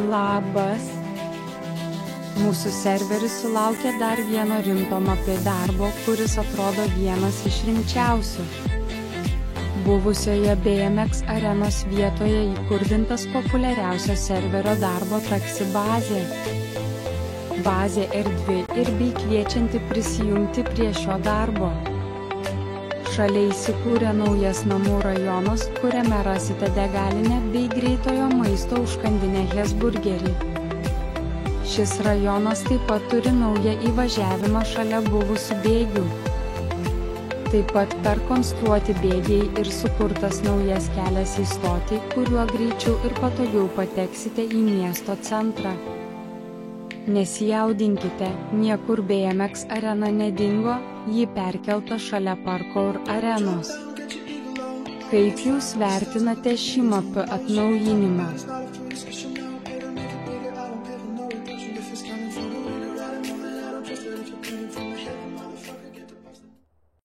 Labas. Mūsų serveris sulaukė dar vieno rimto MAPI darbo, kuris atrodo vienas iš rimčiausių. Buvusioje BMX arenos vietoje įkurdintas populiariausio serverio darbo taksi bazė. Bazė erdvi ir bei kviečianti prisijungti prie šio darbo. Šalia įsikūrė naujas namų rajonas, kuriame rasite degalinę bei greitojo maisto užkandinę Hesburgerį. Šis rajonas taip pat turi naują įvažiavimą šalia buvusių bėgių. Taip pat perkonstruoti bėgiai ir sukurtas naujas kelias į stotį, kuriuo greičiau ir patogiau pateksite į miesto centrą. Nesijaudinkite, niekur BMX arena nedingo, ji perkelta šalia Parkour arenos. Kaip jūs vertinate šį MAPI atnaujinimą?